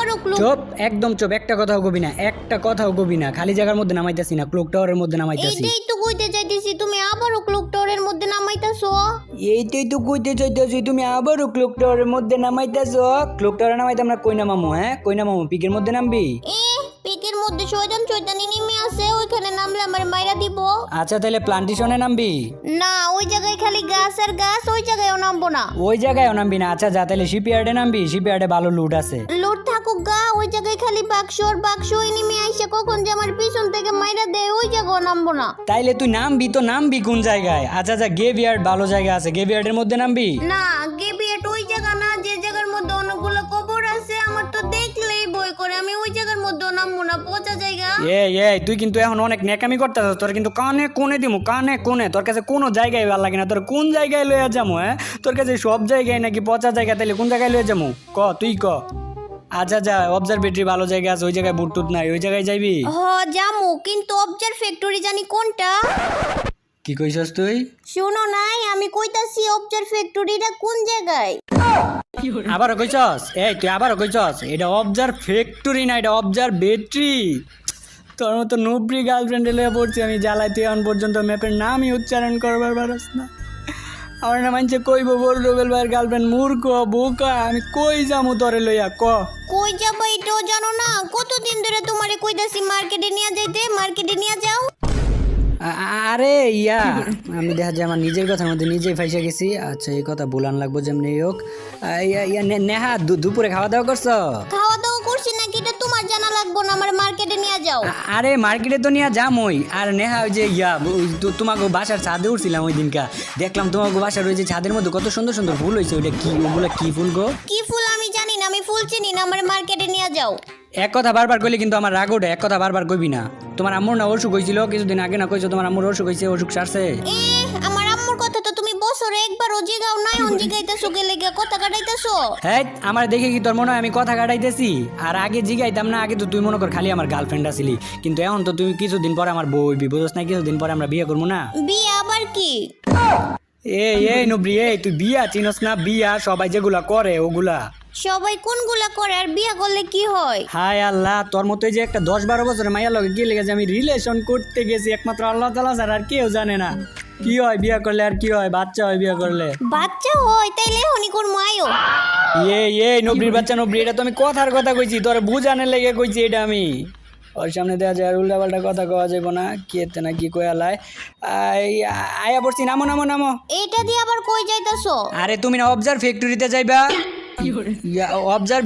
আবারও ক্লক। চুপ, একদম চুপ, একটা কথাও কবি না, একটা কথাও কবি না। খালি জায়গার মধ্যে নামাইতাছি না, ক্লক টাওয়ারের মধ্যে নামাইতাছি। এইটাই তো কইতে চাইতেছি, তুমি আবারও ক্লক টাওয়ারের মধ্যে নামাইতাছো। এইটাই তো কইতে চাইতেছি, তুমি আবারও ক্লক টাওয়ারের মধ্যে নামাইতাছো। ক্লক টাওয়ারে নামাইতাম না, কই নামামু? হ্যাঁ, কই নামামু? পিকের মধ্যে নামবি? পিকের মধ্যে শয়তানি নেমে আছে, ওইখানে নামলে আমার মাইরা দিব। আচ্ছা, তাহলে প্লান্টেশনে নামবি? না, ওই জায়গায় খালি গাছ আর গাছ, ওই জায়গায়ও নামবো না। ওই জায়গায়ও নামবি না? আচ্ছা যা, তাহলে শিপইয়ার্ডে নামবি। শিপইয়ার্ডে ভালো লুট আছে। লুট থাকুক গা, ওই জায়গায় খালি বাক্স আর বাক্স, ওই নেমে আইসে কখন যে আমার পিছন থেকে মাইরা দেয়, ওই জায়গাও নামবো না। তাইলে তুই নামবি তো নামবি কোন জায়গায়? আচ্ছা যা, গেভিয়ার্ড ভালো জায়গা আছে, গেভিয়ার্ডের মধ্যে নামবি? না, গেবিয়েট ওই জায়গা না, যে জায়গার মধ্যে অনেকগুলো কবর আছে, আমার তো দেখলেই ভয় করে। আমি ওই জায়গার মধ্যে নামবো না, পচা জায়গা। এই তুই কিন্তু এখন অনেক নেকামি করতেছ। তোর কিন্তু কানে কোনে দিমু, কানে কোনে। তোর কাছে কোনো জায়গায় ভালো লাগে না, তোর কোন জায়গায় লইয়া যামু? হ্যাঁ, তোর কাছে সব জায়গায় নাকি পচা জায়গা, তাইলে কোন জায়গায় লইয়া যামু? ক, তুই ক। আচ্ছা যা, অবজারভেটরি ভালো জায়গা আছে, ওই জায়গায় বুটটুট নাই, ওই জায়গায় যাইবি? জামু, কিন্তু অবজার ফ্যাক্টরি জানি কোনটা। কি কইছস তুই? শুনো নাই, আমি কইতাছি অবজার ফ্যাক্টরিটা কোন জায়গায়। আবারও কইছস? তুই আবারও কইছস? এটা অবজার ফ্যাক্টরি না, এটা অবজারভেটরি। তোর মতো নুবরি গার্লফ্রেন্ডে লইয়া পড়ছি আমি জ্বালাই, তুই এখন পর্যন্ত ম্যাপের নামই উচ্চারণ করবার পারস না। আমার না মানছে কইব বল রুবেল ভাইয়ের গার্লফ্রেন্ড মূর্খ বোকা। আমি কই যামু তোরে লইয়া, ক। কই যাবো এটাও জানো না? কতদিন ধরে তোমারে কইতাছি মার্কেটে নিয়ে যাইতে, মার্কেটে নিয়ে যাও। আরে ইয়া, আমি দেখা যায় আমার নিজের কথার মধ্যে নিজেই ফাইসা গেছি। আচ্ছা, এই কথা বলান লাগবো যেমনি হোক। নেহা, দুপুরে খাওয়া দাওয়া করছো? খাওয়া দাওয়া করছি নাকি এটা তোমার জানা লাগবো না, আমার মার্কেটে নিয়ে যাও। আরে মার্কেটে তো নিয়ে যামই। আর নেহা, ওই যে তোমাকে বাসার ছাদে উঠছিলাম ওই দিনকা, দেখলাম তোমাকে বাসার ওই যে ছাদের মধ্যে কত সুন্দর সুন্দর ফুল হয়েছে। ওইটা কি, ওগুলা কি ফুল গো? কি ফুল আমি জানি না, আমি ফুল চিনি না, আমার মার্কেটে নিয়ে যাও। এক কথা বারবার কইলে কিন্তু আমার রাগ ওঠে। এক কথা বারবার কইবি না। তোমার আম্মুর না অসুখ হয়েছিল কিছুদিন আগে, না কইছো তোমার আম্মুর অসুখ হয়েছে? অসুখ সারছে? আমার আম্মুর কথা তো তুমি বছরে একবারও জিগাও নাই, জিগাইতেছো গেলে গিয়ে কথা কাটাইতেছো। হ্যাঁ, আমার দেখে কি তোর মনে হয় আমি কথা কাটাইতেছি? আর আগে জিগাইতাম না? আগে তো তুই মনে কর খালি আমার গার্লফ্রেন্ড আছিলি, কিন্তু এখন তো তুই কিছুদিন পরে আমার বউ হইবি, বুঝছ না? কিছুদিন পরে আমরা বিয়ে করবো না? বিয়ে আবার কি? এই নবরি, তুই বিয়া চিনস না? বিয়া সবাই যেগুলা করে ওগুলা। সবাই কোনগুলা করে, আর বিয়ে করলে কি হয়? হায় আল্লাহ, তোর মতো যে একটা 10-12 বছরের মাইয়া লগে গিয়ে লেগেছে আমি রিলেশন করতে গেছি, একমাত্র আল্লাহ তাআলা ছাড়া আর কেউ জানে না কি হয় বিয়ে করলে। আর কি হয়? বাচ্চা হয় বিয়ে করলে। বাচ্চা হয়? তাইলে হনি কোন মায়ো। এই নবরির বাচ্চা, নবরি, এটা তো আমি কথার কথা কইছি, তোর বুঝানোর লেগে কইছি এটা আমি। ওর সামনে দেওয়া যায় আর উল্টাপাল্টা কথা কওয়া যাবো না। কেতে না কি কয়ালায় আয়া পড়ছি। নামো নামো নামো। এইটা দিয়ে আবার কই যাইতাছো? আরে তুমি না অবজার ফ্যাক্টরিতে যাইবা? অবজার